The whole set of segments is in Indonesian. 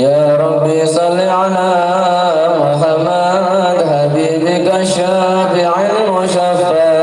يا ربي صل على محمد حبيبك الشافع المشفع.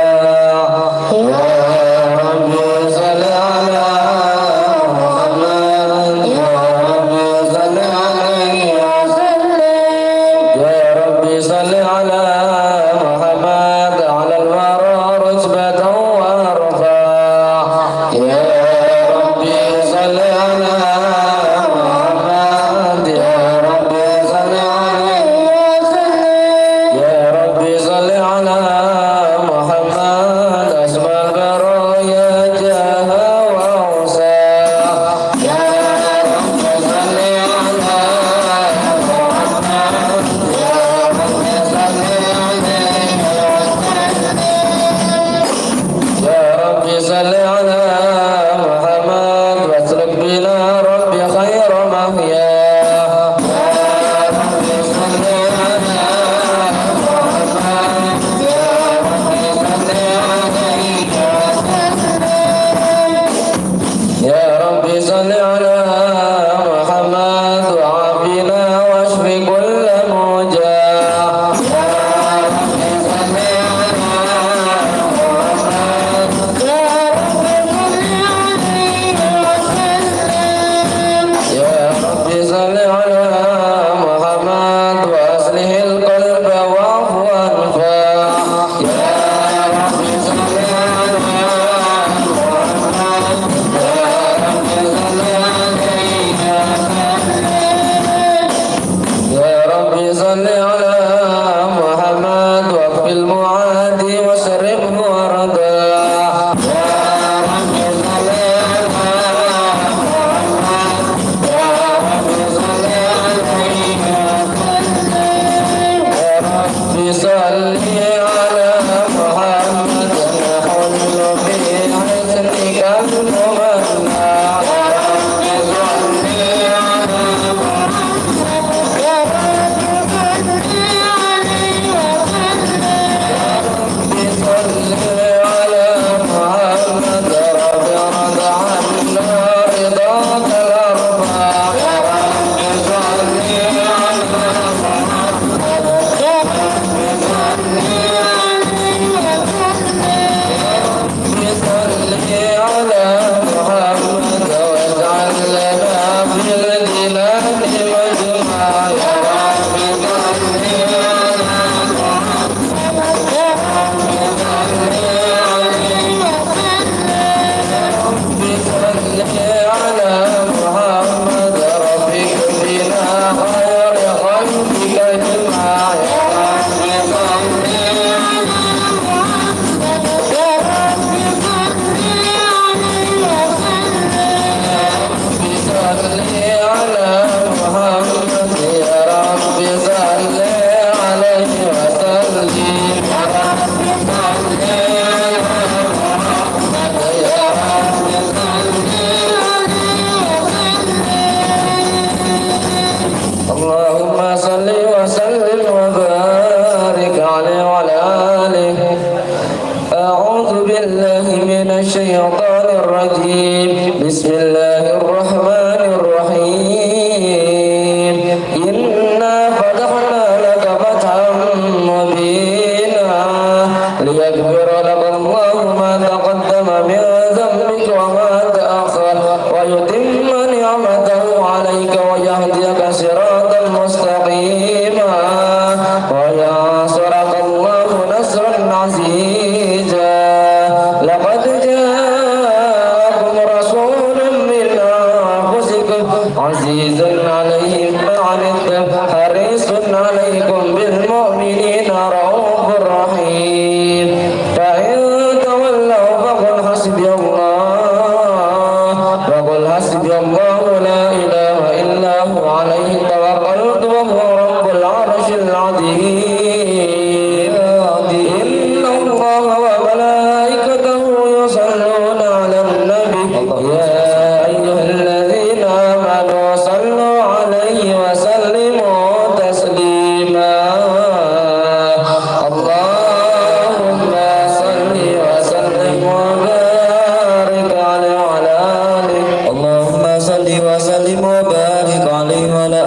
صل وسلم وبارك عليه وعلى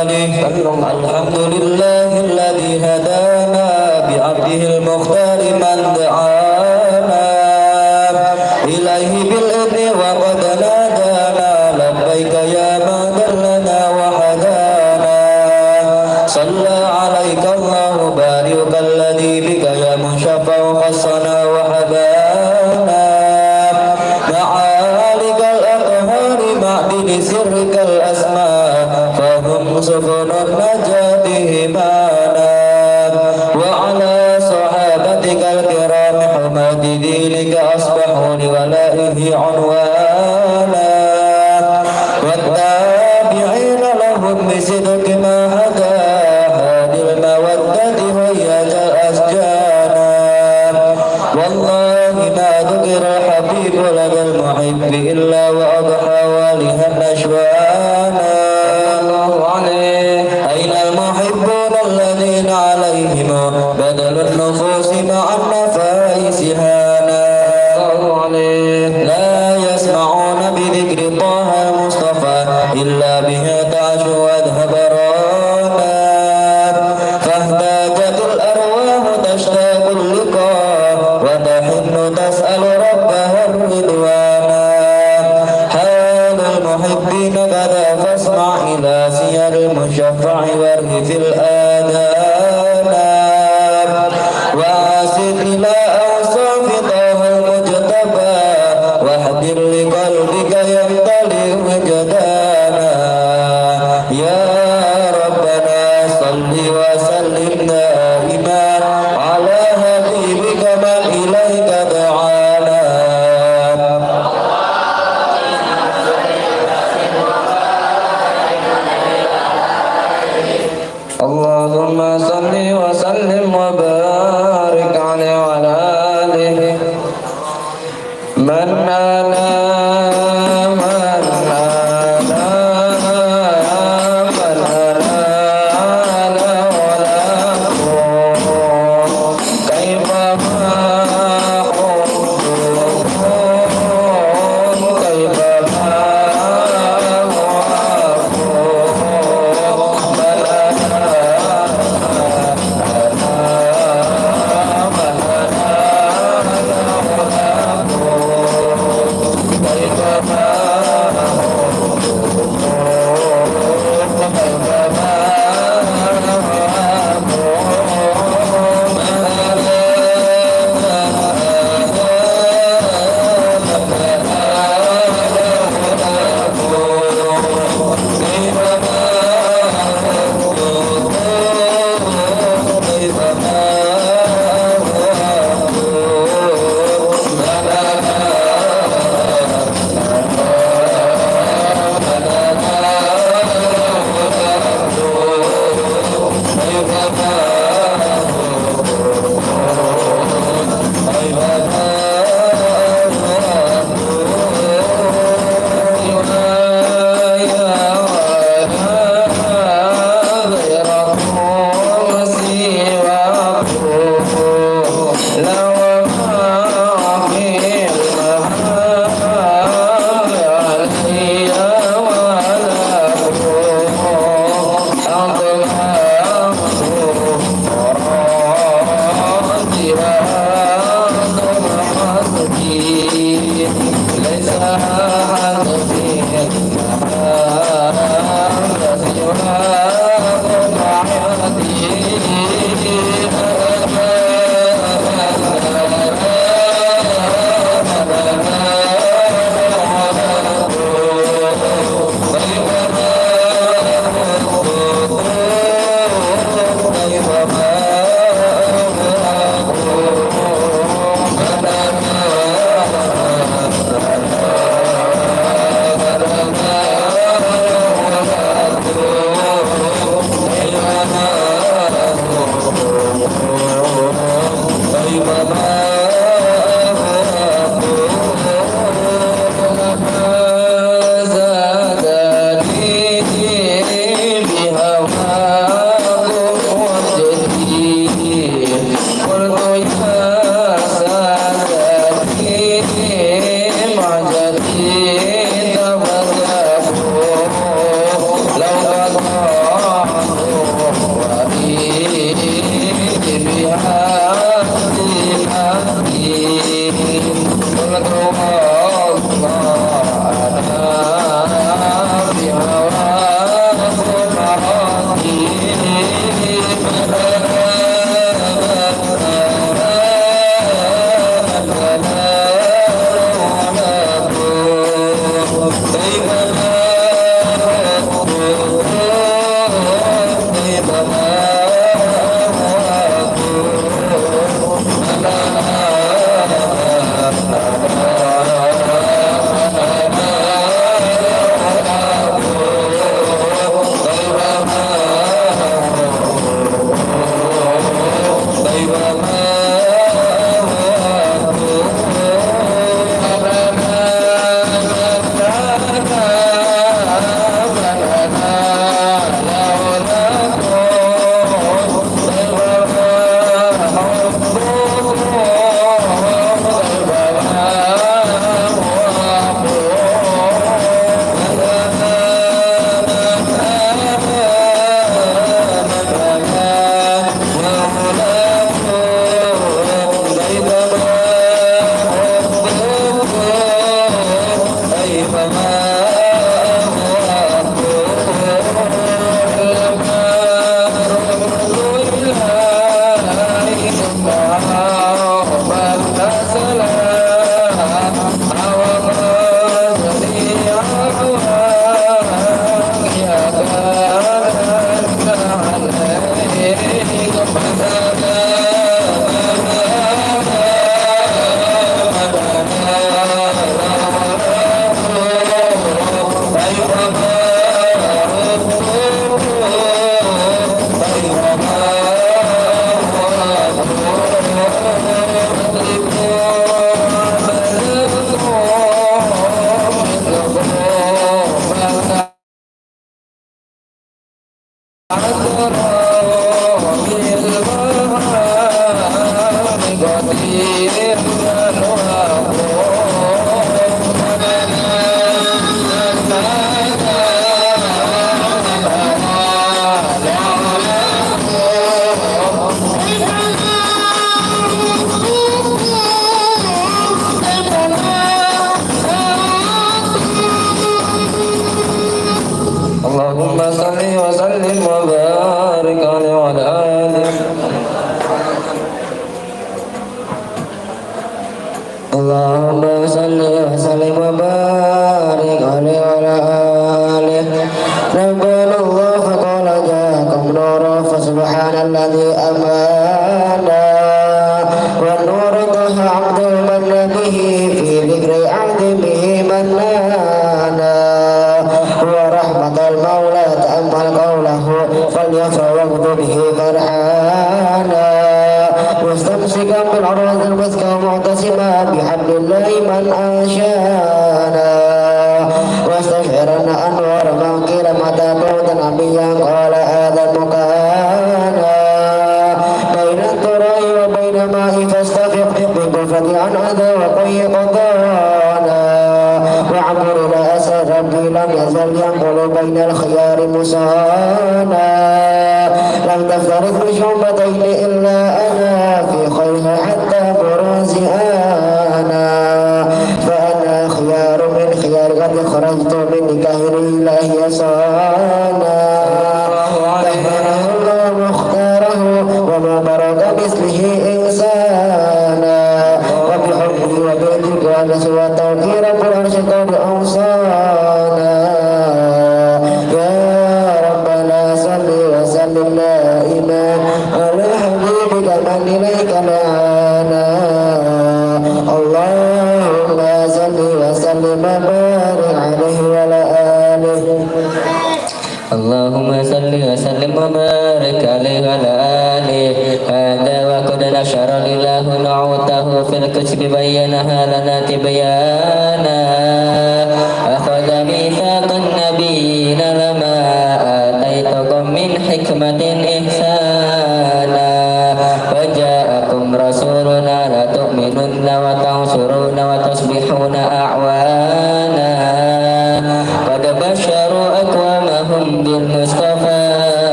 آله. الحمد لله الذي هدانا بعبده المختار من دعانا إليه بالإذن وقد نادانا لبيك يا من دلنا وحدانا. صلى عليك الله بارك الذي بك يا مشفع خصنا وحبانا معالك الأطهار معدن سرك الأسماء فهم سفن النجاة همانا وعلى صحابتك الكرام حماة دينك أصبحوا لولائه عنوانا والتابعين لهم بصدق ما هدى هادي المودة هيج أسجانا. والله ما ذكر الحبيب لدى المحب إلا وأضحى والها النشوانا. أين المحبون الذين عليهم بدل النفوس مع النفائس هانا. لا يسمعون بذكر طه المصطفى إلا به تعشو واذهب رانا. فاهتاجت الأرواح تشتاق اللقاء وتحن تسأل ربها الرضوانا. حال المحبين كذا فاسمع إلى سير المشفع وارهف الآذان واسق إلى أوصاف طه المجتبى واحضر لقلبك يمتلئ وجدانا. يا ربنا صل وسلم دائما على حبيبك من إليك دعانا. اللهم صل وسلم وبارك عليه وعلى آله. من آلا من آلا من آلا ولا كيف ما حبكم كيف ما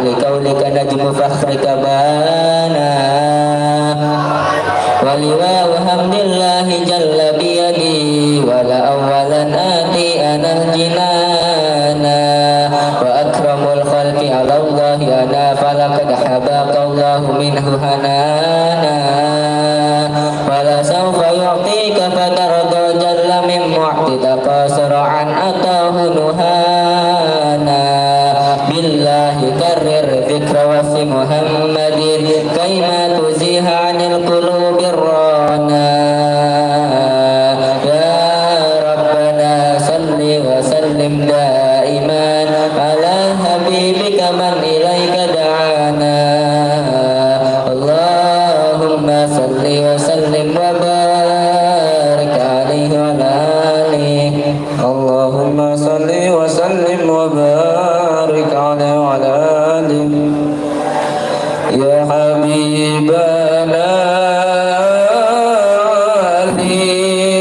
لقول قولك نجم فخرك بانا ولواء حمد الله جل بيدي ولا أولا آتي أنا الجنانا وأكرم الخلق على الله أنا فلقد حباك الله منه هنانا ولا سوف يعطيك فترضى جل من معطي تقاصر عن أتاه نهانا بالله كرر ذكر وصف محمد كيما تزيح عن القلوب الرانا يا ربنا صل وسلم دائما على حبيبك من إليك دعانا اللهم صل وسلم وبارك عليه وعلى آله اللهم صل وسلم وبارك عليه وعلى آله يا حبيبنا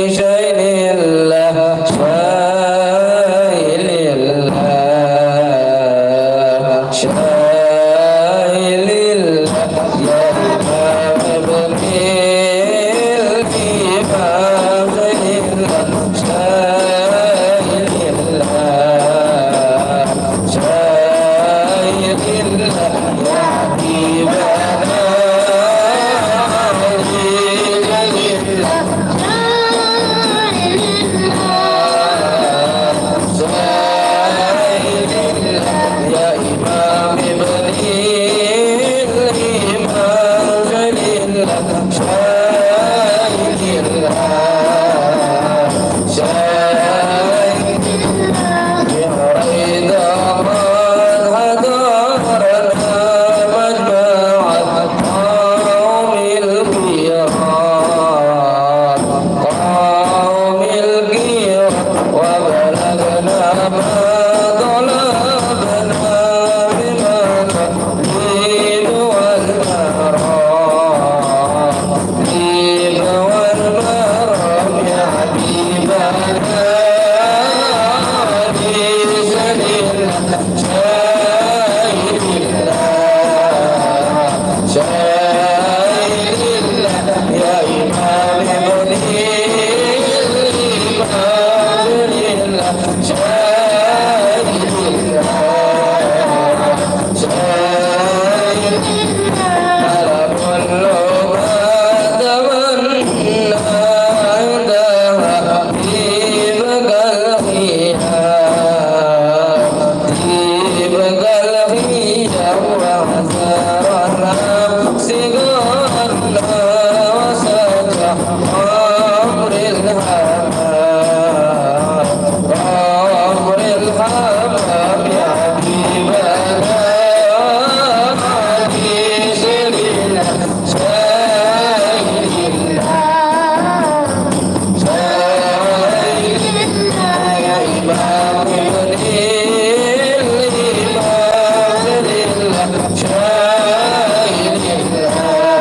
لشيء الله شيء الله شيء الله يا إمام ابن الإمام شيء الله شيء الله يا حبيبنا يا إمام ابن الإمام شاهد الله شاهد بريد من هدرنا مجمع قوم القيام قوم القيام وبلغنا ما طلبنا بما تقديم والمرام دين والمرام يا حبيبنا في سبيل شاهد الله شاهد الله يا إمام ابن الإمام شاهد الله شاهد على كل ما تمنى عندها طيبك الخيام طيبك الخيام وحسر النفس غنى وسجى أمر الحمام أمر الحمام يا حبيبنا في سبيل شاهد الله شاهد الله يا إمام ابن الإمام شاهد الله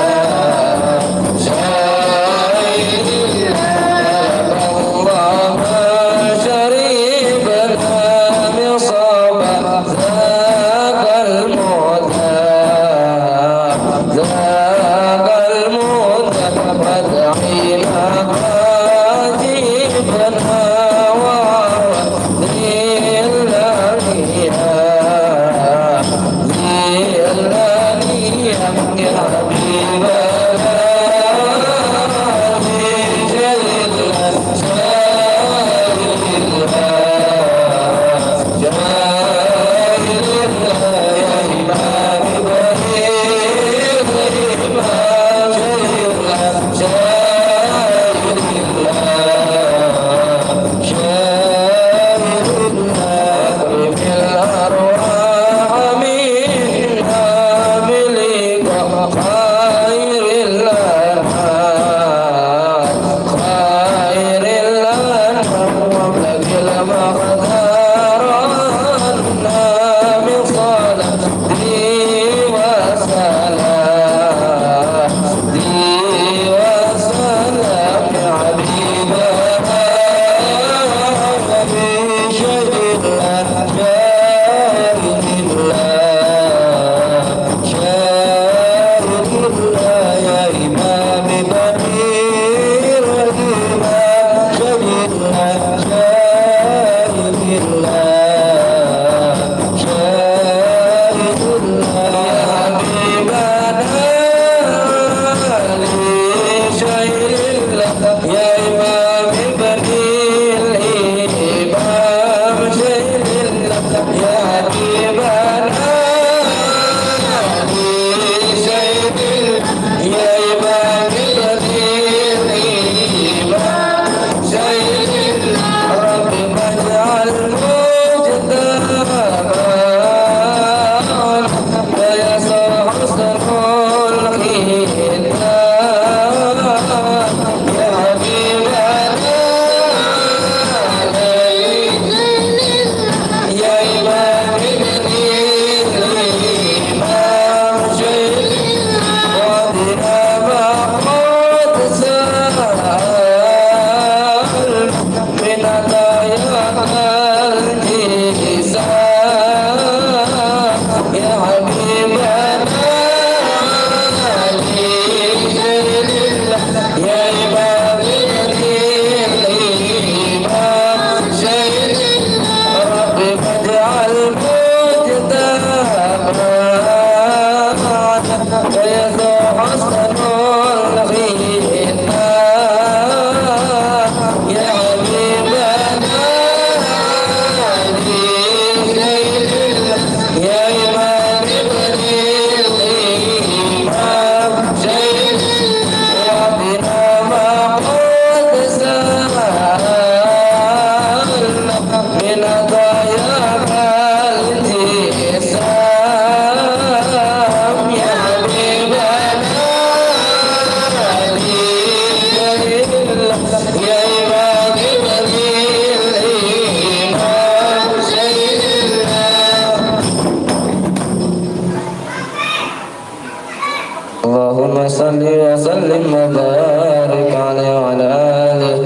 اللهم صل وسلم وبارك عليه وعلى آله.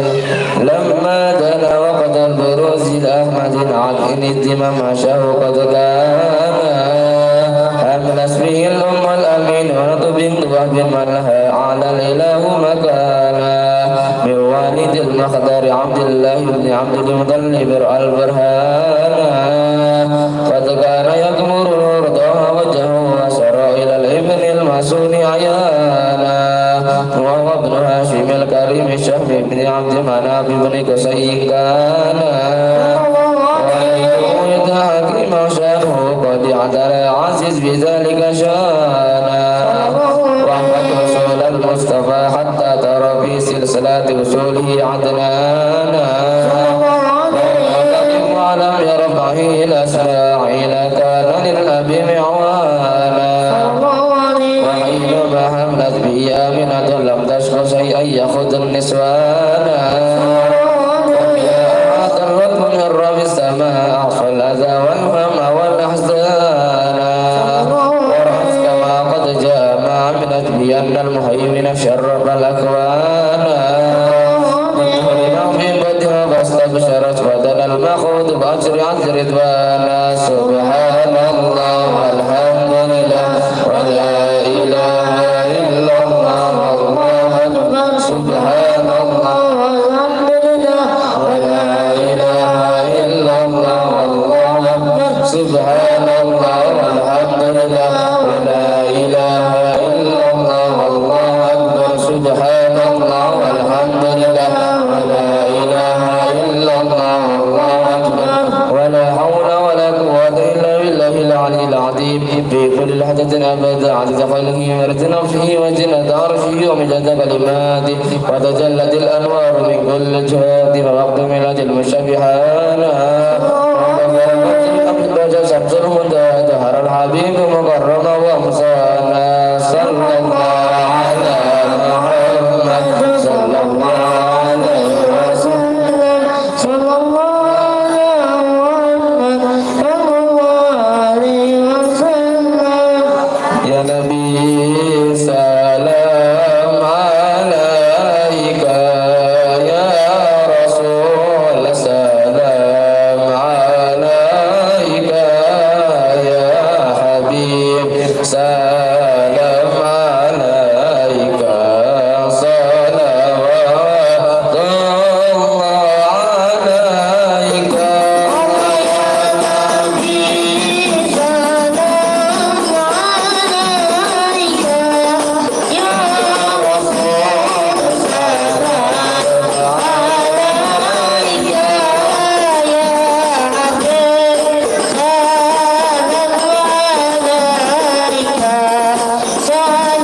لما دنا وقت البروز لأحمد عن الدمام عشاه قد كان حمل اسمه الأم الأمين ونطب وهب من لها على الإله مكانا من والد المخدر عبد الله بن عبد المطلب البرهان قد كان يكمر رضاه وجهه وسر إلى الابن المسون عيانا وهو ابن هاشم الكريم الشهم بن عبد مناف بن قصي كان وإنه حكيم شانه قد اعتلى عزيز بذلك شانا وأحمد رسول المصطفى حتى ترى في سلسلة رسوله عدنانا ولم يرفعه إلى إسماعيل كان للأب معوانا وحينما حملت به آمنة لم تشق شيئا يأخذ النسوانا ضرت من رب السماء أعصى الأذى والهم والأحزان ورأس كما قد جاء ما عملت بأن المهيمن شرق الأكوان في بدها فاستبشرت بدل المخوض بأجر عز رضوانا سبحان الله والحمد لله ولا إله إلا الله والله أكبر سبحان الله والحمد لله ولا إله إلا الله والله أكبر سبحان الله والحمد لله ولا إله إلا الله والله أكبر سبحان الله والحمد لله ولا إله إلا الله والله أكبر ولا حول ولا قوة إلا بالله العلي العظيم في كل لحظة أبدا عدد خلقه ورد نفسه وجنة عرشه ومجد كلماته وتجلت الأنوار من كل جهات ووقت ميلاد المشبهان وجه شمس الهدى ظهر الحبيب مكرما ومصانا صلى الله على محمد صلى الله عليه وسلم صلى الله عليه وسلم يا نبي سلام عليك يا رسول سلام عليك يا حبيب سلام عليك صلوات الله عليك صلى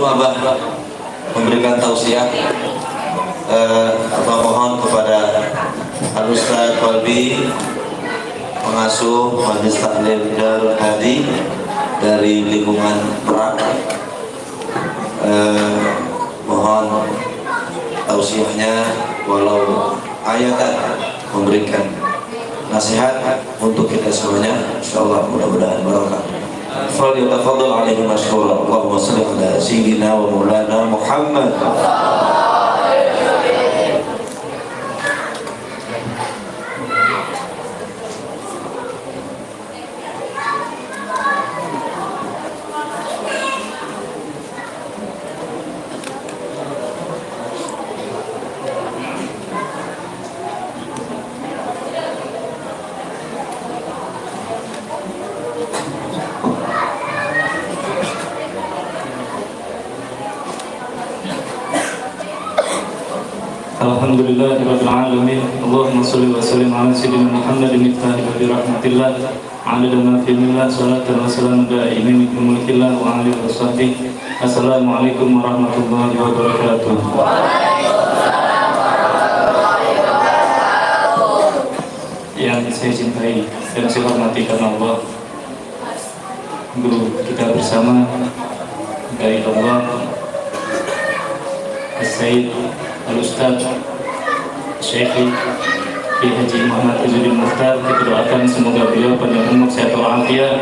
Sebelum Abah memberikan tausiah, Abah mohon kepada Al-Ustaz Qalbi, pengasuh Majelis Taklim Darul Hadi dari lingkungan Merak, mohon tausiahnya walau ayatan, memberikan nasihat untuk kita semuanya. Insyaallah mudah-mudahan barokah. Falyatafaddal alaihi masyhura. Allahumma shalli ala sayyidina wa maulana Muhammad. Alhamdulillahirabbil alamin. Allahumma shalli wa sallim ala sayyidina Muhammadin miftahil babi rahmatillah adada ma fi millah salatan wa salamun da'imin bi mulkillah wa alihi washabbihi. Assalamualaikum warahmatullahi wabarakatuh. Yang saya cintai dan saya hormati karena Allah, guru kita bersama dari Allah, Sayyid Al-Ustaz Syekh Kiai Haji Muhammad Izzuddin Mukhtar. Kita doakan semoga beliau panjang umur, sehat walafiat,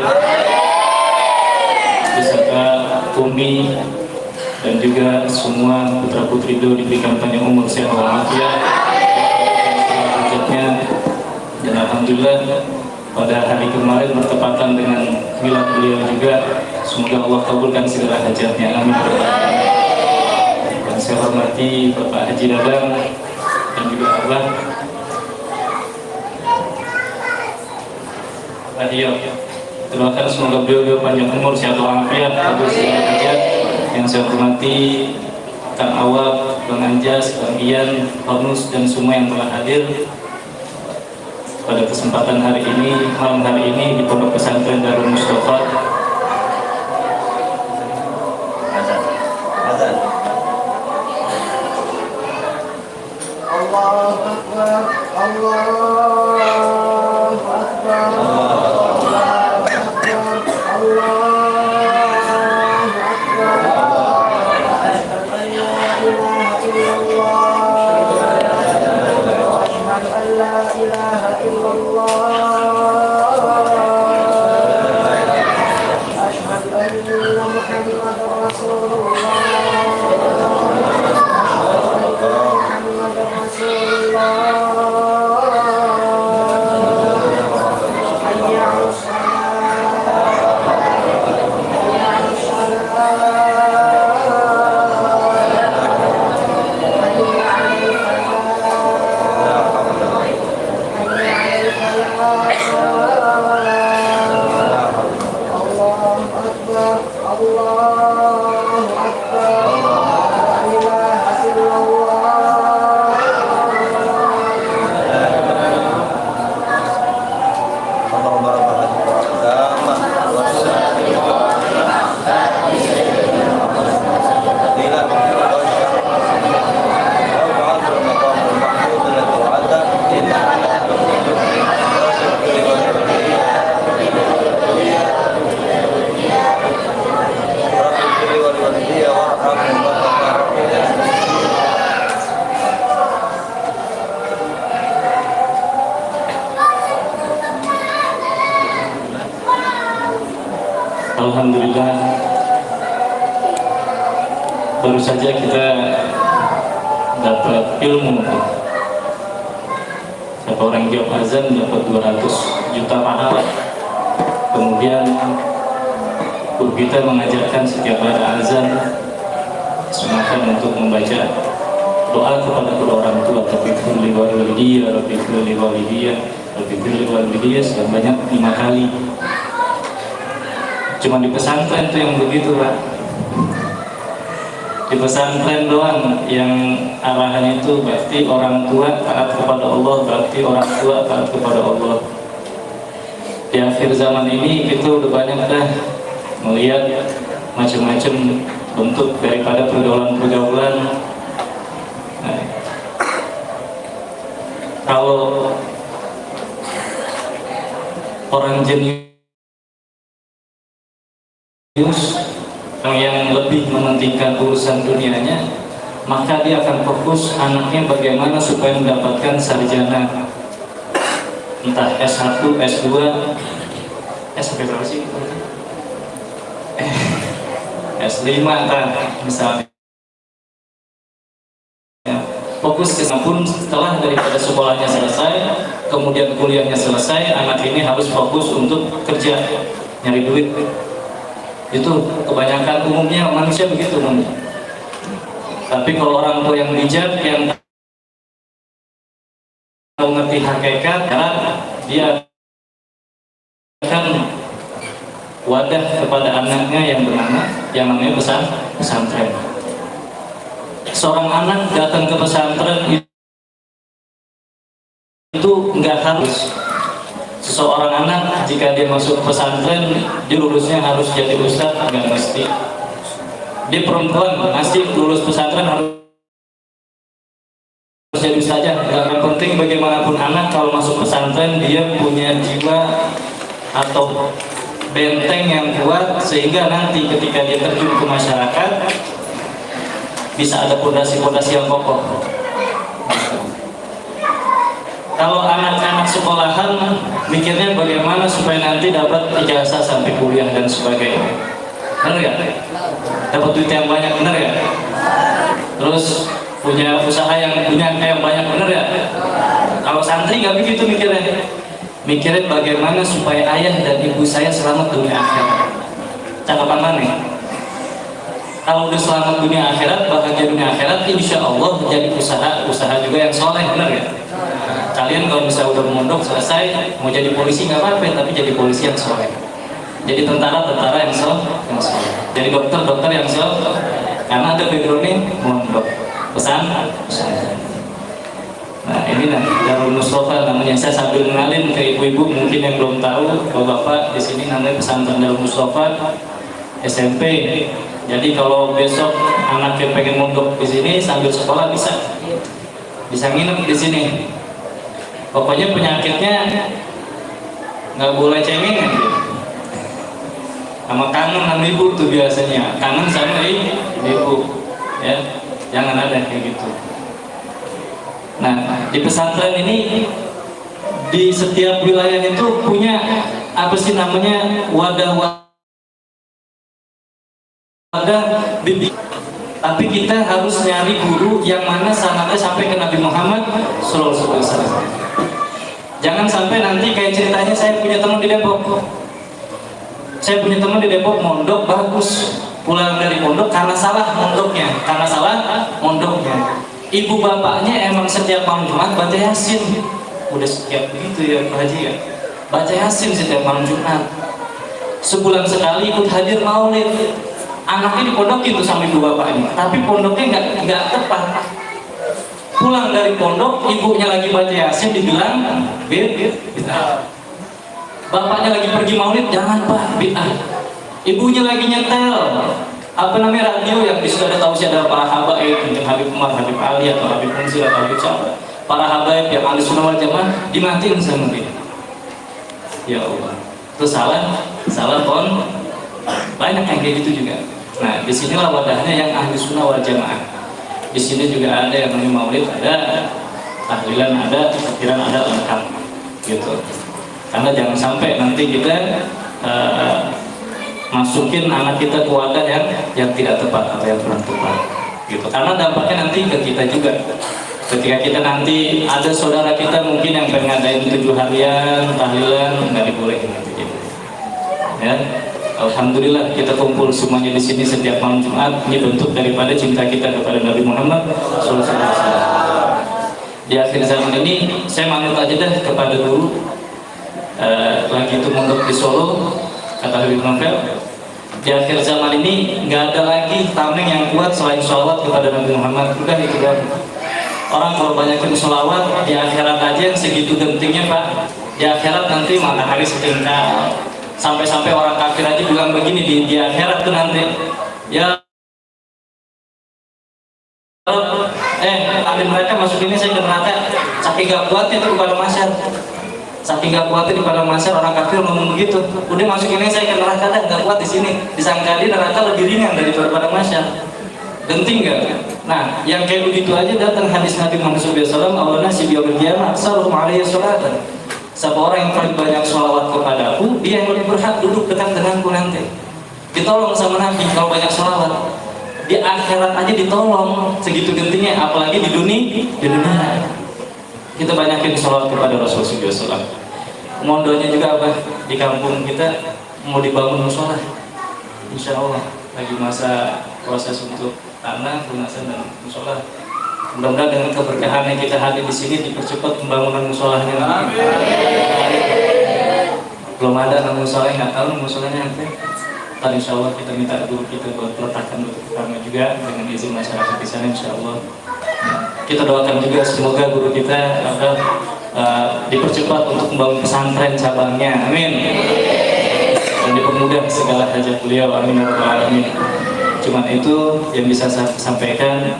beserta Umi dan juga semua putra putri beliau diberikan panjang umur, sehat walafiat, dan alhamdulillah pada hari kemarin bertepatan dengan milad beliau juga. Semoga Allah kabulkan segala hajatnya, amin. Dan saya hormati Bapak Haji Dadang dan juga Abah Iya, doakan semoga beliau panjang umur, sehat walafiat, kabul segala hajat. Yang saya hormati Kang Awab, Bang Anjas, Bang Ian, Hornus, dan semua yang telah hadir pada kesempatan hari ini, malam hari ini di Pondok Pesantren Darul Mustafa. Allahu Akbar, Allahu Akbar. Alhamdulillah, baru saja kita dapat ilmu. Siapa orang jawab azan dapat 200 juta pahala. Kemudian guru kita mengajarkan setiap ada azan semangat untuk membaca doa kepada kedua orang tua, Rabbighfir li walidayya, Rabbighfir li walidayya, Rabbighfir li walidayya sebanyak 5 kali. Cuma di pesantren itu yang begitu, Pak. Di pesantren doang yang arahannya itu berarti orang tua taat kepada Allah, berarti orang tua taat kepada Allah. Di akhir zaman ini kita udah banyak dah melihat macam-macam bentuk daripada pergaulan-pergaulan. Nah, kalau orang jenius yang lebih mementingkan urusan dunianya, maka dia akan fokus anaknya bagaimana supaya mendapatkan sarjana, entah S1, S2, sampai berapa sih? S5 kan misalnya. Fokus ke sana pun setelah daripada sekolahnya selesai, kemudian kuliahnya selesai, anak ini harus fokus untuk kerja, nyari duit. Itu kebanyakan umumnya manusia begitu. Tapi kalau orang tua yang bijak, yang tahu ngerti hakikat, karena dia akan wadah kepada anaknya yang bernama, yang namanya pesantren. Seorang anak datang ke pesantren itu nggak harus. Seseorang anak jika dia masuk pesantren, dia lulusnya harus jadi ustadz, nggak mesti. Dia perempuan pasti lulus pesantren harus jadi ustazah. Yang penting bagaimanapun anak kalau masuk pesantren dia punya jiwa atau benteng yang kuat, sehingga nanti ketika dia terjun ke masyarakat bisa ada fondasi-fondasi yang kokoh. Kalau anak-anak sekolahan mikirnya bagaimana supaya nanti dapat ijazah sampai kuliah dan sebagainya, benar ya? Dapat duit yang banyak, benar ya? Terus punya usaha yang banyak, benar ya? Kalau santri nggak begitu mikirnya. Mikirin bagaimana supaya ayah dan ibu saya selamat dunia akhirat. Cakapan mana? Kalau udah selamat dunia akhirat, bahagia dunia akhirat, insya Allah jadi usaha juga yang soleh, benar ya? Kalian kalau misalnya udah mondok selesai, mau jadi polisi nggak apa-apa, tapi jadi polisi yang soleh. Jadi tentara yang soleh. Jadi dokter yang soleh. Karena ada backgroundnya mondok. Pesan. Nah ini Darul Mustafa namanya. Saya sambil mengenalin ke ibu-ibu mungkin yang belum tahu, bapak-bapak di sini namanya pesantren Darul Mustafa SMP. Jadi kalau besok anak yang pengen mondok di sini sambil sekolah bisa nginep di sini. Pokoknya penyakitnya nggak boleh cengeng, sama kangen sama ibu tuh biasanya, kangen sama ibu, ya jangan ada kayak gitu. Nah, di pesantren ini di setiap wilayah itu punya apa sih namanya wadah bimbing. Tapi kita harus nyari guru yang mana sangatnya sampai ke Nabi Muhammad SAW. Jangan sampai nanti kayak ceritanya saya punya teman di Depok. Saya punya teman di Depok mondok bagus, pulang dari mondok karena salah mondoknya. Ibu bapaknya emang setiap malam Jumat baca Yasin. Udah setiap begitu ya Pak Haji ya. Baca Yasin setiap malam Jumat. Sebulan sekali ikut hadir maulid. Anaknya dipondokin tuh sama ibu bapaknya, tapi pondoknya nggak tepat. Pulang dari pondok, ibunya lagi baca Yasin dibilang bid'ah. Bapaknya lagi pergi maulid, jangan Pak, bid'ah. Ibunya lagi nyetel radio yang disuruh ada tausiah dari para habaib, mungkin Habib Umar, Habib Ali atau Habib Munzir atau Habib Syamsul. Para habaib yang ahli sunnah wal jamaah dimatiin sama dia. Ya Allah, itu salah pon. Banyak yang kayak gitu juga. Nah, disinilah wadahnya yang ahli sunnah wal jamaah. Di sini juga ada yang namanya maulid, ada tahlilan, ada takbiran, ada lengkap, gitu. Karena jangan sampai nanti kita masukin anak kita ke wadah yang tidak tepat atau yang kurang tepat, gitu. Karena dampaknya nanti ke kita juga. Ketika kita nanti ada saudara kita mungkin yang pengen ngadain 7 harian tahlilan, nggak dibolehin gitu. Ya. Alhamdulillah kita kumpul semuanya di sini setiap malam Jumat. Ini bentuk daripada cinta kita kepada Nabi Muhammad SAW. Di akhir zaman ini saya manut aja deh kepada guru lagi itu mondok di Solo, kata Habib Novel. Di akhir zaman ini nggak ada lagi tameng yang kuat selain sholawat kepada Nabi Muhammad. Udah itu kan. Orang kalau banyakin sholawat di akhirat aja yang segitu gentingnya Pak. Di akhirat nanti matahari setingkat. Sampai-sampai orang kafir aja bilang begini di akhirat tuh nanti, ya ada mereka masukinnya saya ke neraka. Saking gak kuatnya itu kepada masyarakat. Saking gak kuatnya di padang mahsyar orang kafir ngomong begitu. Udah masukinnya saya ke neraka dah, gak kuat di sini. Disangka dia neraka lebih ringan daripada padang mahsyar. Genting gak? Nah, yang kayak begitu aja datang hadis Nabi Muhammad SAW. Awalnya si biar berkiamat, saluhum alaihi sholatan. Siapa orang yang paling banyak sholawat kepadaku, dia yang lebih berhak duduk dekat denganku nanti. Ditolong sama Nabi kalau banyak sholawat. Di akhirat aja ditolong segitu gentingnya, apalagi di dunia. Kita banyakin sholawat kepada Rasulullah SAW. Mondonya juga apa? Di kampung kita mau dibangun musola. Insya Allah lagi masa proses untuk tanah, lunasan dan musola. Mudah-mudahan dengan keberkahan yang kita hadir di sini dipercepat pembangunan musolanya. Belum ada nama musolanya, nggak tahu musolanya apa. Dan insya Allah kita minta guru kita buat letakkan batu pertama juga dengan izin masyarakat di sana insya Allah. Kita doakan juga semoga guru kita dipercepat untuk membangun pesantren cabangnya, amin. Dan dipermudah segala hajat beliau, amin ya rabbal alamin. Cuman itu yang bisa saya sampaikan.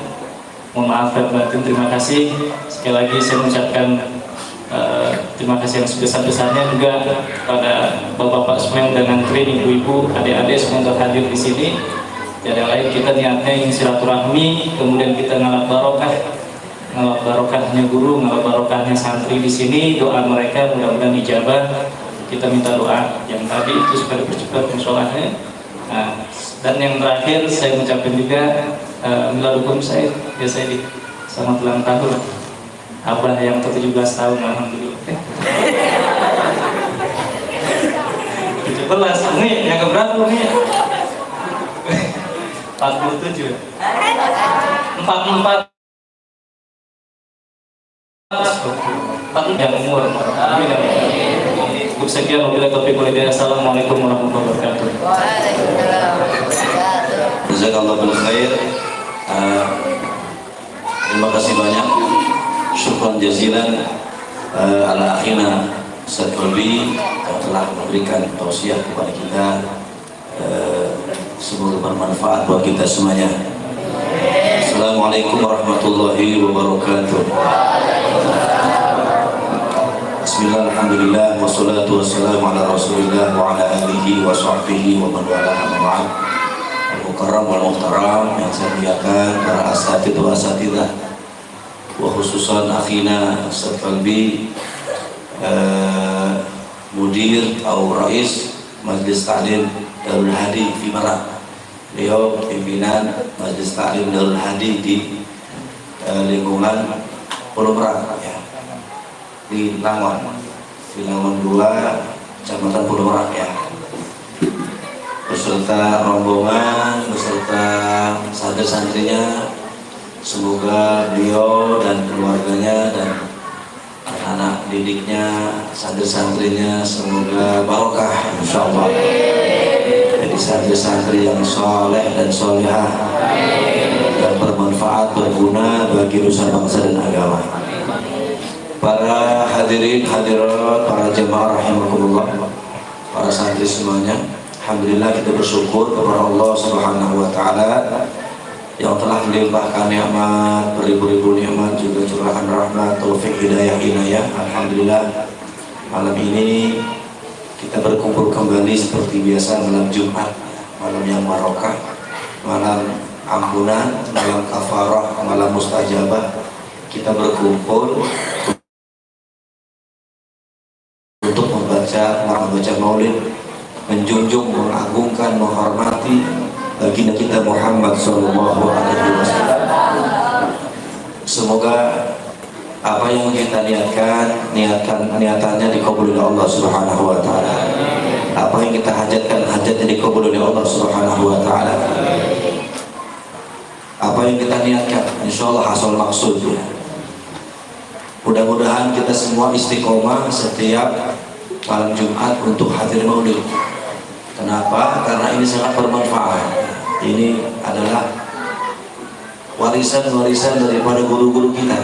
Mohon maaf dan batin, terima kasih. Sekali lagi saya mengucapkan terima kasih yang sebesar-besarnya juga pada bapak-bapak semua dan antri, ibu-ibu, adik-adik semua yang hadir di sini. Jadi yang lain kita niatnya ingin silaturahmi, kemudian kita ngalap barokahnya guru, ngalap barokahnya santri di sini. Doa mereka mudah-mudahan dijabah. Kita minta doa yang tadi itu supaya dipercepat musholahnya. Nah, dan yang terakhir saya mengucapkan juga miladukum saya di selamat ulang tahun abah yang ke-17 tahun, alhamdulillah. 17 ini yang keberapa nih? 47 44 yang umur. Sekian wabillahi taufiq wal hidayah. Assalamualaikum warahmatullahi wabarakatuh. Jazakallahu khair. Terima kasih banyak. Syukran jazilan ala akhina Ustaz Kolbi yang telah memberikan tausiah kepada kita. Semoga bermanfaat buat kita semuanya. Assalamualaikum warahmatullahi wabarakatuh. Bismillah, alhamdulillah, wassalatu wassalamu ala rasulillah wa ala alihi wa sahbihi wa man wala amma ba'd. Al-Mukarram wal Muhtaram yang saya muliakan, para asatidz wa asatidzah wa khususan akhina Ustaz Kolbi, mudir atau rais Majlis Ta'lim Darul Hadi di Merak. Beliau pimpinan Majlis Ta'lim Darul Hadi di lingkungan Pulau Merak ya. Di Langon 2, Kecamatan Pulau Merak ya. Beserta rombongan, beserta santri-santrinya, semoga beliau dan keluarganya dan anak didiknya, santri-santrinya semoga barokah insyaallah. Jadi santri-santri yang soleh dan solehah dan bermanfaat, berguna bagi nusa bangsa dan agama. Para hadirin hadirat, para jemaah rahimakumullah, para santri semuanya, alhamdulillah kita bersyukur kepada Allah Subhanahu wa taala yang telah melimpahkan nikmat, beribu-ribu nikmat, juga curahan rahmat, taufik, hidayah, inayah. Alhamdulillah malam ini kita berkumpul kembali seperti biasa malam Jumat, malam yang barokah, malam ampunan, malam kafarah, malam mustajabah. Kita berkumpul untuk membaca maulid, menjunjung, mengagungkan, menghormati baginda kita Muhammad sallallahu alaihi wasallam. Semoga apa yang kita niatannya dikabul oleh Allah Subhanahu wa taala. Apa yang kita hajatkan, hajatnya dikabul oleh Allah Subhanahu wa taala. Apa yang kita niatkan, insyaallah hasil maksudnya. Mudah-mudahan kita semua istiqomah setiap malam Jumat untuk hadir maulid. Kenapa? Karena ini sangat bermanfaat. Ini adalah warisan-warisan daripada guru-guru kita,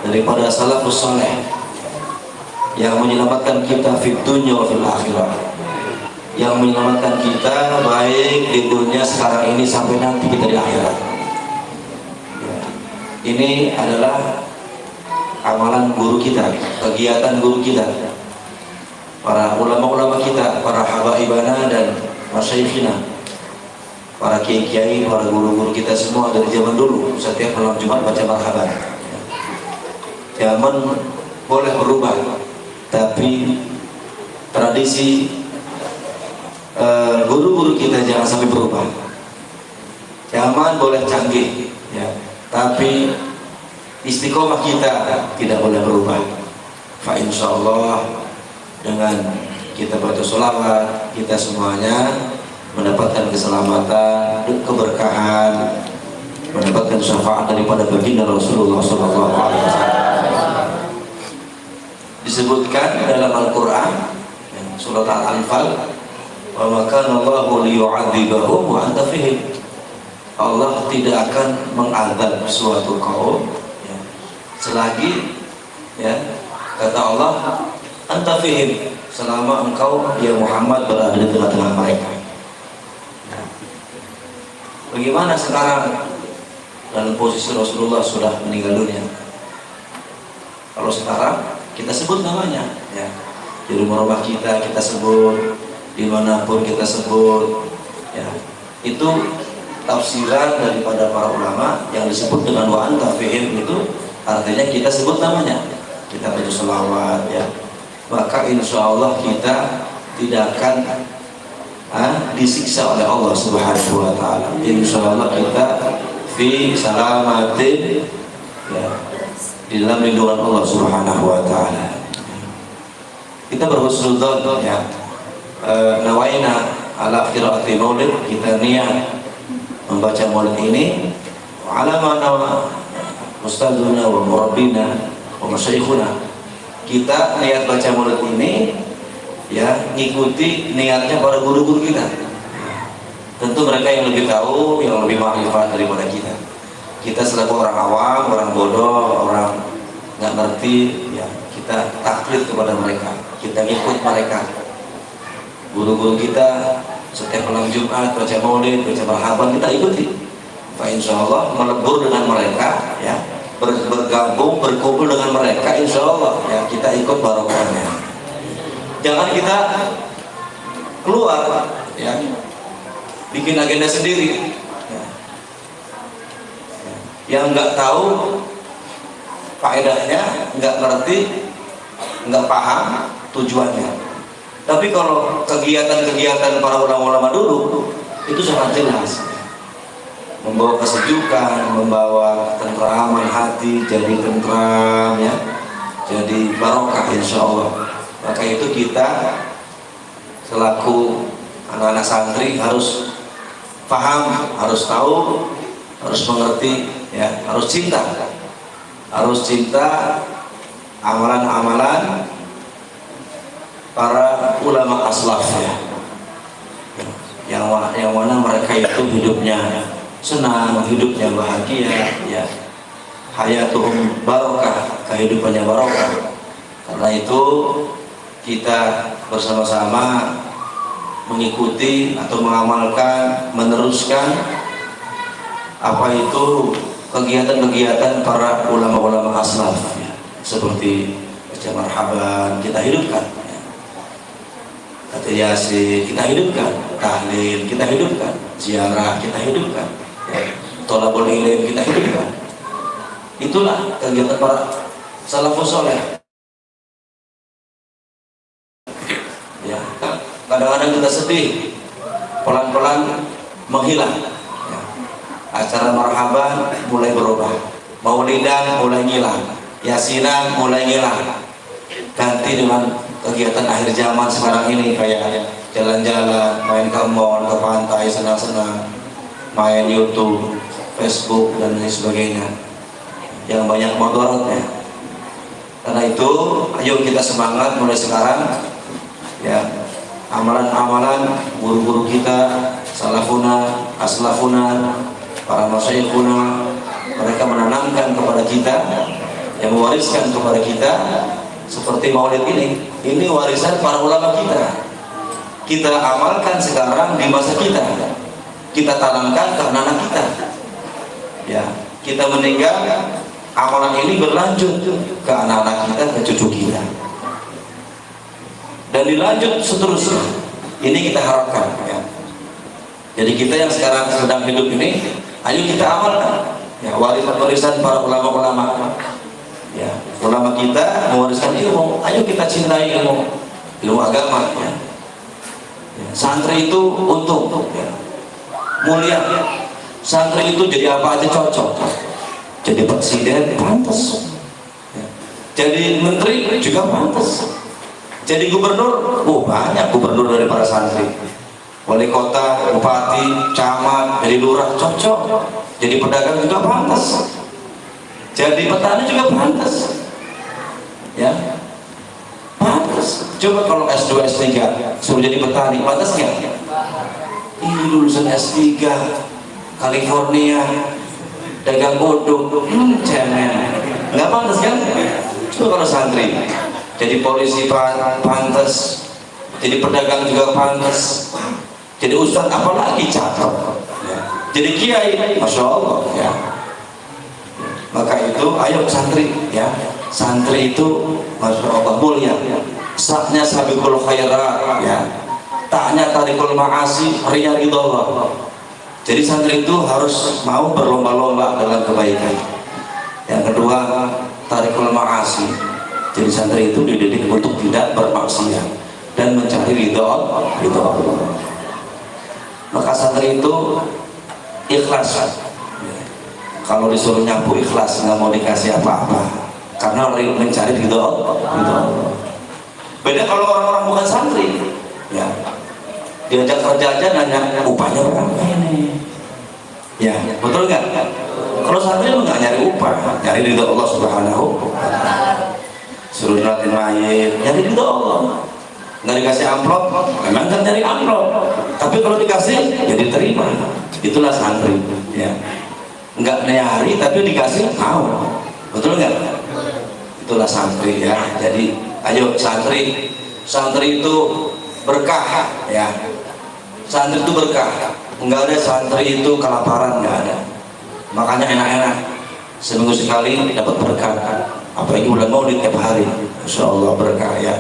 daripada salafus saleh yang menyelamatkan kita fid dunya wa fil akhirah, yang menyelamatkan kita baik di dunia sekarang ini sampai nanti kita di akhirat. ini adalah amalan guru kita, kegiatan guru kita, para ulama-ulama kita, para habaibana dan masyaikhina, para kiai-kiai, para guru-guru kita semua dari zaman dulu. Setiap malam Jumat baca marhaban. Zaman boleh berubah, tapi tradisi guru-guru kita jangan sampai berubah. Zaman boleh canggih, ya, tapi istiqomah kita tidak boleh berubah. Fa insyaallah dengan kita baca sholawat, kita semuanya mendapatkan keselamatan, keberkahan, mendapatkan syafaat daripada baginda Rasulullah SAW. Disebutkan dalam Al-Quran surat Al-Anfal, wa ma kana Allahu liyu'adzibahum wa anta fihim. Allah tidak akan mengadab suatu kaum ya, selagi ya, kata Allah, anta fihim, selama engkau ya Muhammad berada di tengah-tengah mereka. Bagaimana sekarang dalam posisi Rasulullah sudah meninggal dunia? Kalau sekarang kita sebut namanya, ya, di rumah kita sebut, dimanapun kita sebut, ya, itu tafsiran daripada para ulama yang disebut dengan wa anta fihim itu artinya kita sebut namanya, kita baca selawat, ya, maka insya Allah kita tidak akan disiksa oleh Allah Subhanahu wa Ta'ala. Insya Allah kita fi salamatin, ya, di dalam lindungan Allah Subhanahu wa Ta'ala. Kita berhusnudzon, ya, nawaina ala qiraati maulid, kita niat membaca maulid ini ala mana ustadzuna wa murabbina wa masyayikhuna. Kita niat baca maulid ini, ya, ngikuti niatnya para guru-guru kita. Tentu mereka yang lebih tahu, yang lebih makrifat daripada kita. Kita selaku orang awam, orang bodoh, orang nggak ngerti, ya, kita taklid kepada mereka, kita ngikut mereka. Guru-guru kita setiap malam Jumat baca maulid, baca marhaban, kita ikuti. Fa insyaallah melebur dengan mereka, ya, bergabung, berkumpul dengan mereka, insyaallah, ya, kita ikut barokahnya. Jangan kita keluar, ya, bikin agenda sendiri, ya, yang nggak tahu faedahnya, nggak ngerti, nggak paham tujuannya. Tapi kalau kegiatan-kegiatan para ulama-ulama dulu itu sangat jelas, membawa kesejukan, membawa tenteraman hati, jadi tentram, ya, jadi barokah insya Allah. Maka itu kita selaku anak-anak santri harus paham, harus tahu, harus mengerti, ya, harus cinta amalan-amalan para ulama aslaf, ya, yang mana mereka itu hidupnya senang, hidupnya bahagia, ya, hayatuhum barokah, kehidupannya barokah. Karena itu kita bersama-sama mengikuti atau mengamalkan, meneruskan apa itu kegiatan-kegiatan para ulama-ulama aslaf, ya, seperti baca marhaban kita hidupkan, kata yasin kita hidupkan, tahlil kita hidupkan, ziarah kita hidupkan, ya, thalabul ilm kita hidupkan. Itulah kegiatan para salafus saleh. Ya, kadang-kadang kita sedih, pelan-pelan menghilang, ya. Acara marhaban mulai berubah, maulidan mulai ngilang, yasinan mulai ngilang, ganti dengan kegiatan akhir zaman sekarang ini kayak jalan-jalan, main ke mall, ke pantai, senang-senang, main YouTube, Facebook dan lain sebagainya yang banyak mudaratnya. Karena itu ayo kita semangat mulai sekarang, ya, amalan-amalan guru-guru kita, salafuna, aslafuna, para masyayikhuna, mereka menanamkan kepada kita, yang mewariskan kepada kita seperti maulid ini warisan para ulama kita amalkan sekarang di masa kita tanamkan ke anak-anak kita, ya, kita meninggal, amalan ini berlanjut ke anak-anak kita, ke cucu kita, dan dilanjut seterusnya. Ini kita harapkan ya. Jadi kita yang sekarang sedang hidup ini, ayo kita amalkan ya, warisan para ulama-ulama ya. Ulama kita mewariskan ilmu, ayo kita cintai ilmu agama ya. Santri itu untung ya, mulia. Santri itu jadi apa aja cocok, jadi presiden pantas ya. Jadi menteri juga pantas, jadi gubernur, banyak gubernur dari para santri, wali kota, bupati, camat, jadi lurah cocok, jadi pedagang juga pantas, jadi petani juga pantas ya, pantas. Coba kalau S2 S3 suruh jadi petani, pantas nggak? Ini lulusan S3 California dagang bodong, cemen, nggak pantas kan? Coba kalau santri jadi polisi pantas, jadi pedagang juga pantas, jadi ustadz apalagi cakep ya. Jadi kiai, masya Allah ya. Maka itu ayo santri ya, santri itu masya Allah mulia, saknya sabiqul khairat ya, taknya tarikul ma'asi riyadillah. Jadi santri itu harus mau berlomba-lomba dalam kebaikan. Yang kedua, tarikul ma'asi. Jadi santri itu dididik untuk tidak bermaksiat dan mencari ridho Allah. Maka santri itu ikhlas. Kalau disuruh nyapu ikhlas, nggak mau dikasih apa-apa, karena mencari ridho Allah. Beda kalau orang-orang bukan santri, ya diajak kerja aja nanya upahnya berapa ini, ya betul nggak? Kalau santri nggak nyari upah, nyari ridho Allah Subhanahu wa Ta'ala. Suruh nolatin mayit, nyari ridho Allah. Nggak dikasih amplop, memang kan nyari amplop, tapi kalau dikasih ya diterima. Itulah santri ya, nggak nyari tapi dikasih mau, betul nggak? Itulah santri ya. Jadi ayo santri itu berkah ya, santri itu berkah. Nggak ada santri itu kelaparan, nggak ada. Makanya enak-enak seminggu sekali dapat berkah, apalagi bulan Maulid tiap hari, insya Allah berkah ya.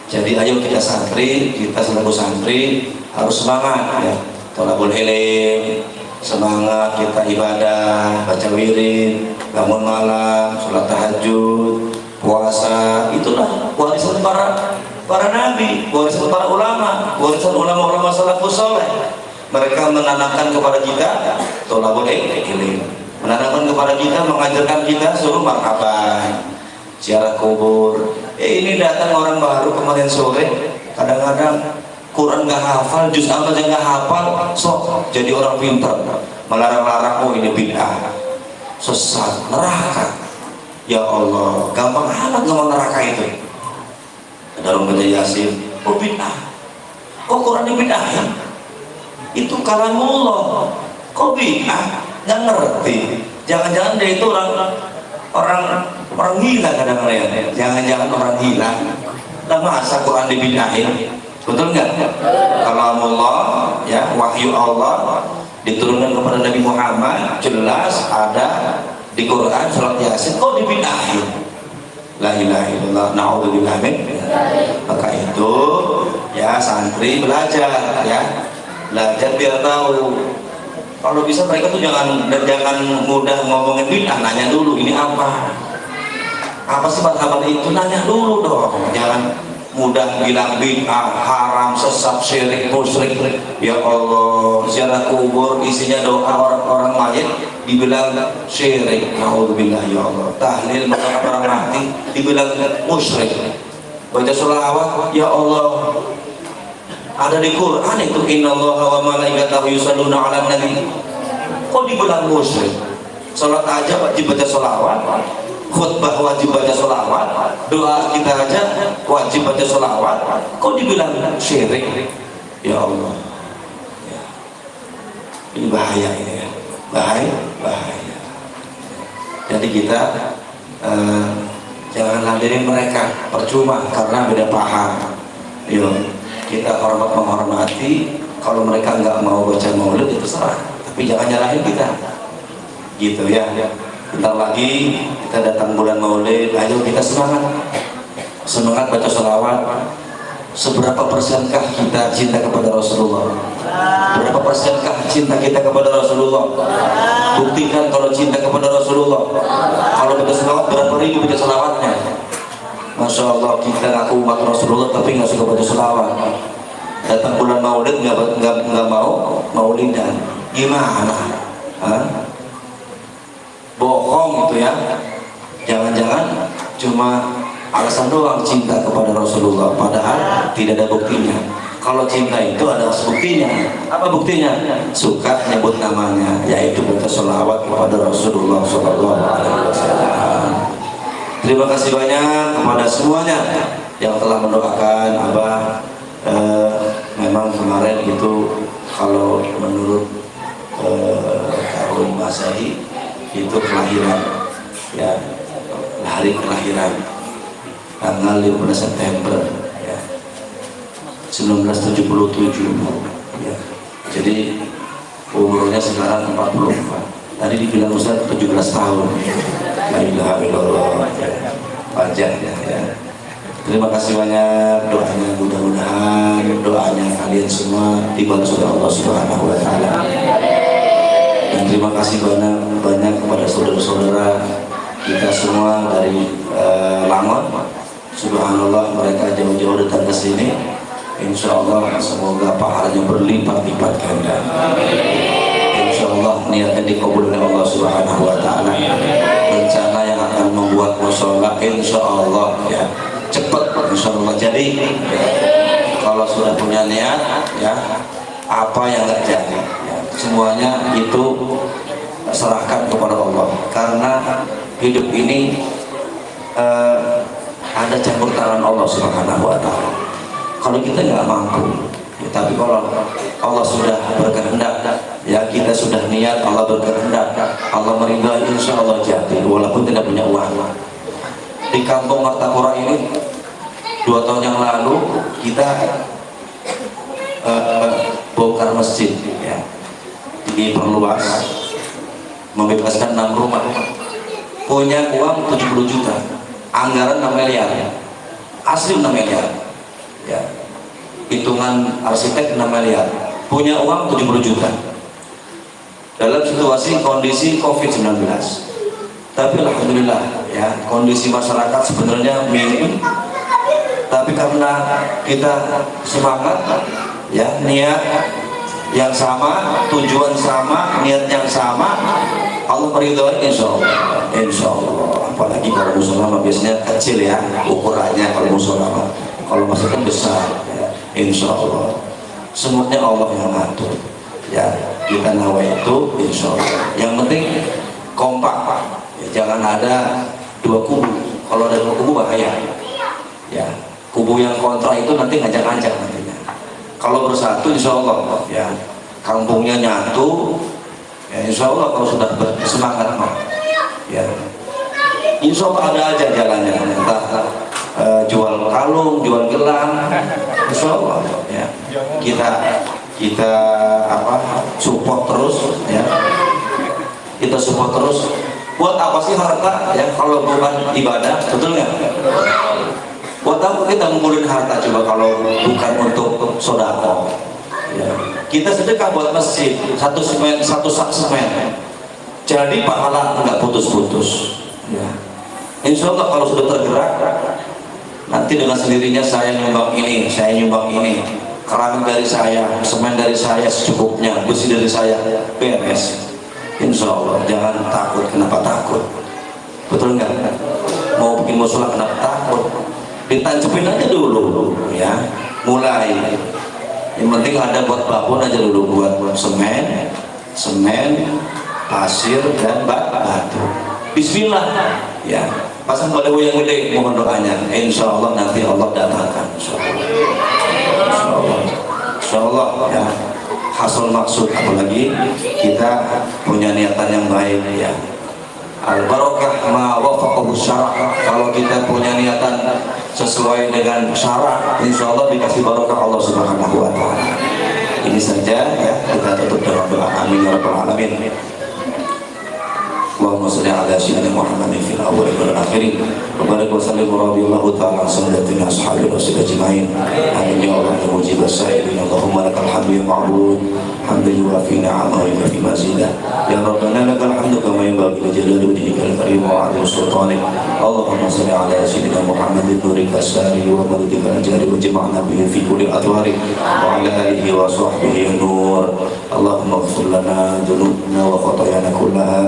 Jadi ayo kita santri, kita selaku santri harus semangat ya, thalabul ilm, semangat kita ibadah, baca wirid, bangun malam, sholat tahajud, puasa. Itulah warisan para nabi, warisan para ulama, warisan ulama-ulama salafus saleh. Mereka menanamkan kepada kita thalabul ilm, menanamkan kepada kita, mengajarkan kita suruh marhaban, ziarah kubur. Ini datang orang baru kemarin sore, kadang-kadang Quran nggak hafal, juz amal yang nggak hafal, sok jadi orang pintar, melarang-larang, oh ini bid'ah, sesat, neraka. Ya Allah, gampang amat ngomong neraka itu. Ada orang baca Yasin, oh bid'ah, kok Quran ini bid'ah ya? Itu kalamullah, kok bid'ah? Nggak ngerti. Jangan-jangan dia itu orang gila kadang-kadang. Jangan-jangan orang gila. Nah, masa Quran dibid'ahin? Betul nggak? Kalamullah ya, wahyu Allah diturunkan kepada Nabi Muhammad, jelas ada di Quran surat Yasin, kok dibid'ahin? La ilaha illallah, na'udzubillah min. Maka itu ya santri belajar ya, belajar biar tahu. Kalau bisa mereka tuh jangan mudah ngomongin bid'ah, nanya dulu ini apa sih marhaban itu, nanya dulu dong. Jangan mudah bilang bid'ah, haram, sesat, syirik, musyrik. Ya Allah, ziarah kubur isinya doa orang-orang mayit dibilang syirik, naudzubillah ya Allah. Tahlil maka orang mati dibilang musyrik. Baca sholawat, ya Allah, ada di Quran itu innallaha wa malaikatahu yusholluna 'alan nabi. Kok dibilang musyrik? Salat aja wajib baca sholawat, khutbah wajib baca sholawat, doa kita aja wajib baca sholawat, kok dibilang syirik? Ya Allah ya. Ini bahaya ini ya, bahaya. Jadi kita jangan ladenin mereka, percuma karena beda paham. Yuk kita hormat menghormati. Kalau mereka nggak mau baca maulid itu terserah, tapi jangan nyalahin kita. gitu ya. Bentar lagi kita datang bulan Maulid, ayo kita semangat baca sholawat. Seberapa persenkah kita cinta kepada Rasulullah? Berapa persenkah cinta kita kepada Rasulullah? Buktikan kalau cinta kepada Rasulullah. Kalau baca sholawat, berapa ribu baca sholawatnya? Masya Allah, kita ngaku umat Rasulullah tapi nggak suka baca sholawat. Datang bulan Maulid nggak mau maulidan, gimana? Bohong itu ya. Jangan-jangan cuma alasan doang cinta kepada Rasulullah, padahal tidak ada buktinya. Kalau cinta itu ada buktinya. Apa buktinya? Suka nyebut namanya, yaitu baca sholawat kepada Rasulullah SAW. Terima kasih banyak kepada semuanya yang telah mendoakan Abah. Memang kemarin itu kalau menurut tahun Masehi itu kelahiran, ya, hari kelahiran tanggal 15 September ya, 1977 ya. Jadi umurnya sekarang 44. Tadi dibilang Ustaz 17 tahun. La ilaha illallah. Panjang ya. Terima kasih banyak doanya, mudah-mudahan doanya kalian semua dibalas oleh Allah Subhanahu wa taala. Dan terima kasih banyak kepada saudara-saudara kita semua dari Langon. Subhanallah, mereka jauh-jauh datang ke sini. Insya Allah semoga pahalanya berlipat-lipat ganda. Insya Allah niatnya dikabul oleh Allah Subhanahu wa taala. Rencana yang akan membuat mushola insya Allah ya cepat insya Allah jadi. Kalau sudah punya niat ya, apa yang nggak jadi ya, semuanya itu serahkan kepada Allah, karena hidup ini ada campur tangan Allah Subhanahu wa taala. Kalau kita nggak mampu ya, tapi kalau Allah sudah berkehendak ya, kita sudah niat, Allah berkehendak, Allah meridai, insya Allah jadi walaupun tidak punya uang. Di kampung Martapura ini 2 tahun yang lalu kita bongkar masjid ya, diperluas, membebaskan 6 rumah, punya uang 70 juta, anggaran 6 miliar asli 6 miliar ya, hitungan arsitek 6 miliar, punya uang 70 juta dalam situasi kondisi COVID-19. Tapi alhamdulillah ya, kondisi masyarakat sebenarnya minim, tapi karena kita semangat ya, niat yang sama, tujuan sama, niat yang sama, Allah meridhoi insya Allah. Apalagi kalau musola biasanya kecil ya ukurannya, kalau musola kalau masjid besar ya, insya Allah semuanya Allah yang ngatur ya. Kita nawa itu insya Allah, yang penting kompak ya, jangan ada 2 kubu. Kalau ada 2 kubu bahaya ya, kubu yang kontra itu nanti ngajak-ngajak nantinya. Kalau bersatu insya Allah ya, kampungnya nyatu ya, insya Allah. Kalau sudah bersemangat ya, insya Allah ada aja jalannya, entah jual kalung, jual gelang, insya Allah ya, kita support terus ya, kita support terus. Buat apa sih harta ya kalau bukan ibadah, betul nggak? Buat apa kita ngumpulin harta coba kalau bukan untuk sodako ya. Kita sedekah buat masjid, 1 sak semen, jadi pahala nggak putus-putus ya. Insya Allah kalau sudah tergerak, nanti dengan sendirinya saya nyumbang ini, saya nyumbang ini, keramik dari saya, semen dari saya secukupnya, besi dari saya, beres. Insya Allah. Jangan takut. Kenapa takut? Betul nggak? Mau bikin musola kenapa takut? Ditancepin aja dulu ya, mulai. Yang penting ada buat babon aja dulu, buat semen, pasir dan batu. Bismillah ya, pasang baliho yang gede, mohon doanya. Insya Allah nanti Allah datangkan. Insya Allah ya, hasil maksud. Apalagi kita punya niatan yang baik ya. Al barokah ma wafaqahu syara'. Kalau kita punya niatan sesuai dengan syarat, insya Allah dikasih barokah Allah Subhanahu wa taala. Ini saja ya, kita tutup dengan doa. Amin ya rabbal alamin. Allahumma salli ala sayyidina Muhammadin fil awwalin wal akhirin wa barik wa sallim radhiyallahu ta'ala an sayyidatina ashabi rasul ajma'in. Amin ya Allah ya mujib as-sa'ilin. Allahumma lakal hamdu ya ma'bud hamdan yuwafi ni'amahu wa yukafi mazidah. Ya rabbana lakal hamdu kama yanbaghi li jalali wajhikal karim wa 'azimi sultanik. Allahumma salli ala sayyidina Muhammadin nuril asari wa balikal ajari wa jama'na bihi fi kulli adwari wa ala alihi wa sahbihi nur. Allahumma ighfir lana dhunubana wa khatayana kullaha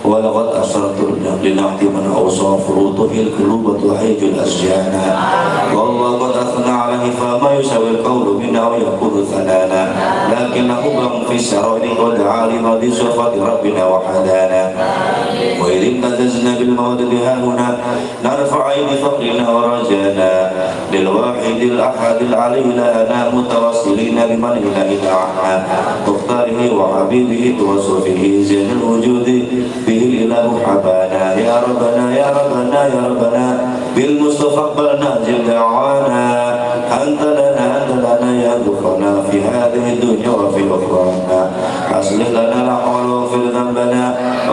ولقد أسرت لنعت من أوصى فروضه القلوب تحيج الأشجانا والله قد أثنى عليه فما يسوي القول منا ويقول ثنانا لكن حبا في السرائر قد عالم بصفات ربنا وحدانا وإذ امتززنا بالمودد هاهنا نرفع عين فقرنا ورجانا للواحد الأحد العلي لنا متوسلين بمن إله تعالى مختاره وحبيبه وصفه زين الوجود به الإله حبانا يا ربنا يا ربنا يا ربنا بالمصطفى اقبلنا جل دعوانا أنت لنا يا ذخرنا في هذه الدنيا وفي أخرانا أصلح لنا الأحوال واغفر ذنبنا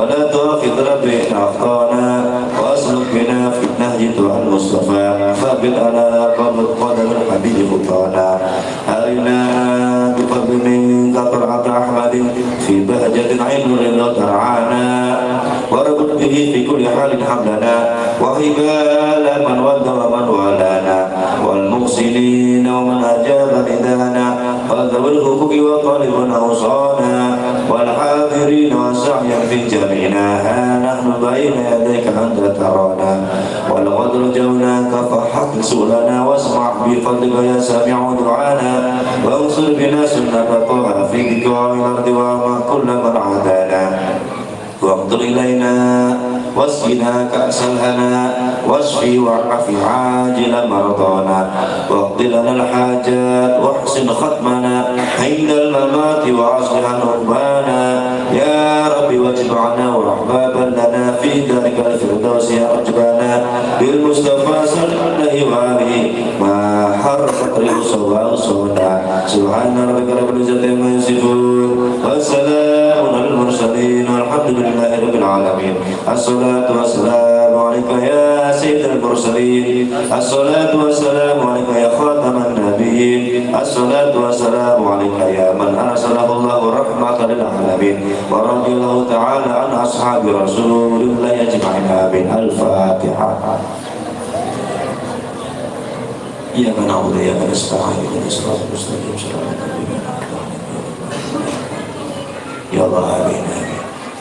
ولا تؤاخذ ربي إن أخطأنا وأسلك بنا في النهج تبع المصطفى ثبت على قدم الحبيب خطانا أرنا بفضل منك طلعة أحمد في بهجة عين رضا ترعانا واربط به في كل حال حملنا وهبال من ود ومن والانا والمحسنين ومن أجاب ندانا وذوي الحقوق وطالب أوصانا والحاضرين وسعيا في جميعنا ها نحن بين يديك أنت ترانا ولقد رجوناك فحق سؤلنا واسمع بفضلك يا سامع دعانا وانصر بنا سنة طه في ذكر الأرض وما كل من عادانا وانظر إلينا واسقنا كأس الهنا واشفي وعافي عاجل مرضانا واقض لنا الحاجات واحسن ختمنا عند الممات وأصلح نقبانا يا رب واجمعنا وأحبابا لنا في دارك الفردوس يا رجبانا بالمصطفى صلى الله عليه وآله ما حرقت رؤوسنا وصونا سبحان ربك رب العزة عما يصفون والسلام على المرسلين والحمد لله رب العالمين. الصلاة والسلام عليك يا سيد المرسلين الصلاة والسلام عليك يا خاتم النبيين الصلاة والسلام عليك يا من أرسله الله رحمة للعالمين ورضي الله تعالى عن أصحاب رسول الله أجمعين آمين. الفاتحة. إياك نعبد وإياك نستعين اهدنا الصراط المستقيم صراط الذين أنعمت عليهم يا الله آمين آمين.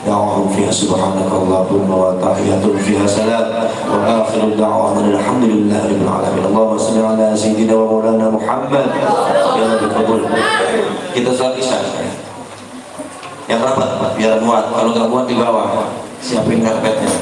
دعوهم فيها سبحانك اللهم وتحياتهم فيها سلام وآخر دعوانا الحمد لله رب العالمين. اللهم صل على سيدنا ومولانا محمد. Ya Rabbi kabul. Kita sholat isya. Yang rapat biar muat, kalau nggak muat di bawah siapin karpetnya.